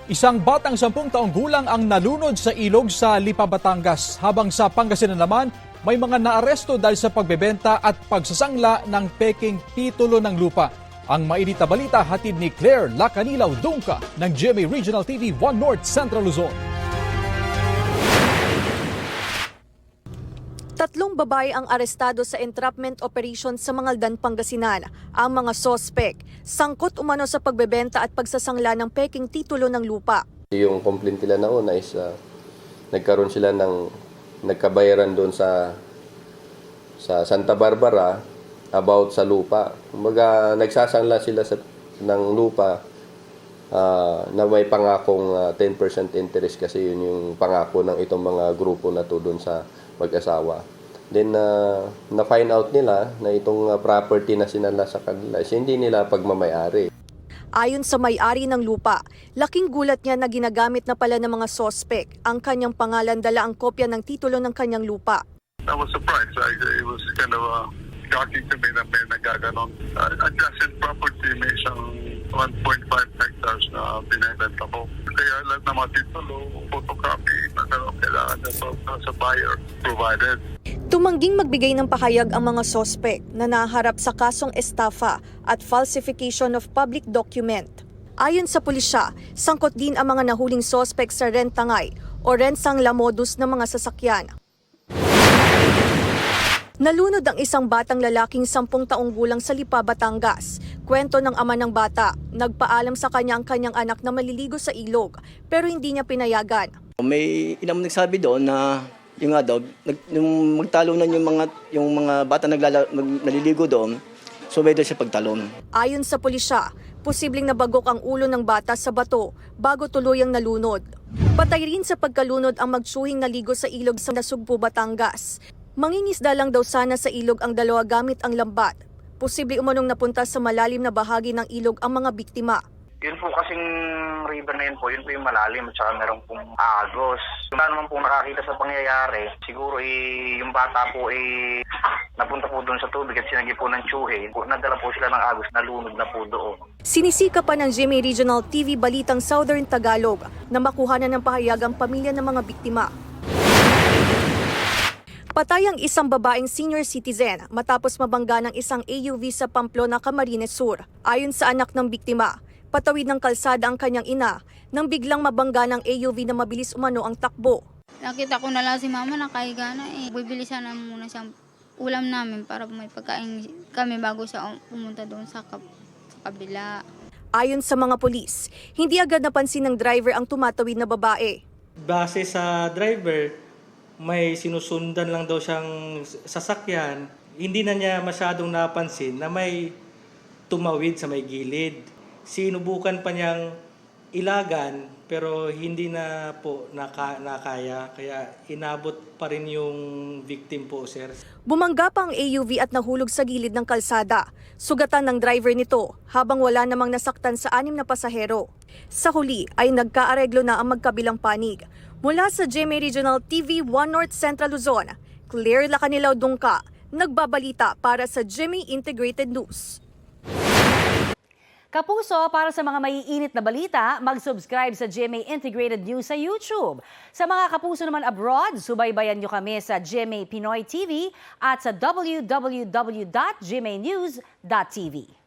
Isang batang 10 taong gulang ang nalunod sa ilog sa Lipa, Batangas. Habang sa Pangasinan naman, may mga naaresto dahil sa pagbebenta at pagsasangla ng peking titulo ng lupa. Ang mainit na balita hatid ni Claire Lacanilaw Dungka ng GMA Regional TV 1 North Central Luzon. Tatlong babae ang arestado sa entrapment operation sa Mangaldan, Pangasinan. Ang mga sospek, sangkot umano sa pagbebenta at pagsasangla ng peking titulo ng lupa. Yung complaint nila na una is nagkaroon sila ng nagkabayaran doon sa Santa Barbara about sa lupa. Kumbaga nagsasangla sila ng lupa na may pangakong 10% interest kasi yun yung pangako ng itong mga grupo na to doon sa mag-asawa. Then, na-find out nila na itong property na sinala sa kanila is hindi nila pagmamayari. Ayon sa may-ari ng lupa, laking gulat niya na ginagamit na pala ng mga sospek ang kanyang pangalan dala ang kopya ng titulo ng kanyang lupa. I was surprised. It was kind of shocking to me na may nagaganon. Adjacent property, may isang 1.5 hectares na binibenta ko. Kaya lahat ng mga titulo, photocopy, kailangan na sa buyer provided. Tumangging magbigay ng pahayag ang mga sospek na naharap sa kasong estafa at falsification of public document. Ayon sa pulisya, sangkot din ang mga nahuling sospek sa rentangay o rensang lamodus ng mga sasakyan. Nalunod ang isang batang lalaking 10 taong gulang sa Lipa, Batangas. Kwento ng ama ng bata, nagpaalam sa kanya ang kanyang anak na maliligo sa ilog pero hindi niya pinayagan. May inang nagsabi doon na yung nga daw, yung magtalunan yung mga bata naliligo doon, so may doon siya pagtalon. Ayon sa pulisya, posibleng nabagok ang ulo ng bata sa bato bago tuluyang nalunod. Patay rin sa pagkalunod ang magsuhing naligo sa ilog sa Nasugbu, Batangas. Mangingisda lang daw sana sa ilog ang dalawa gamit ang lambat. Posible umanong napunta sa malalim na bahagi ng ilog ang mga biktima. Yun po kasing river na yun po yung malalim at saka meron pong agos. Wala naman pong nakakita sa pangyayari. Siguro yung bata po napunta po doon sa tubig at sinagi po ng tsuhe. Nadala po sila ng agos, nalunod na po doon. Sinisika pa ng GMA Regional TV Balitang Southern Tagalog na makuha na ng pahayag ang pamilya ng mga biktima. Patay ang isang babaeng senior citizen matapos mabangga ng isang AUV sa Pamplona, Camarines Sur. Ayon sa anak ng biktima, patawid ng kalsada ang kanyang ina nang biglang mabangga ng AUV na mabilis umano ang takbo. Nakita ko na lang si mama nakahiga na Bibilisan na muna siyang ulam namin para may pagkain kami bago siya pumunta doon sa kabila. Ayon sa mga pulis, hindi agad napansin ng driver ang tumatawid na babae. Base sa driver, may sinusundan lang daw siyang sasakyan. Hindi na niya masyadong napansin na may tumawid sa may gilid. Sinubukan pa niyang ilagan pero hindi na po nakaya. Kaya inabot pa rin yung victim po, sir. Bumangga pa ang AUV at nahulog sa gilid ng kalsada. Sugatan ng driver nito habang wala namang nasaktan sa 6 na pasahero. Sa huli ay nagkaareglo na ang magkabilang panig. Mula sa GMA Regional TV 1 North Central Luzon, Claire Lacanilaw Dungka, nagbabalita para sa GMA Integrated News. Kapuso, para sa mga maiinit na balita, mag-subscribe sa GMA Integrated News sa YouTube. Sa mga kapuso naman abroad, subaybayan nyo kami sa GMA Pinoy TV at sa www.gmanews.tv.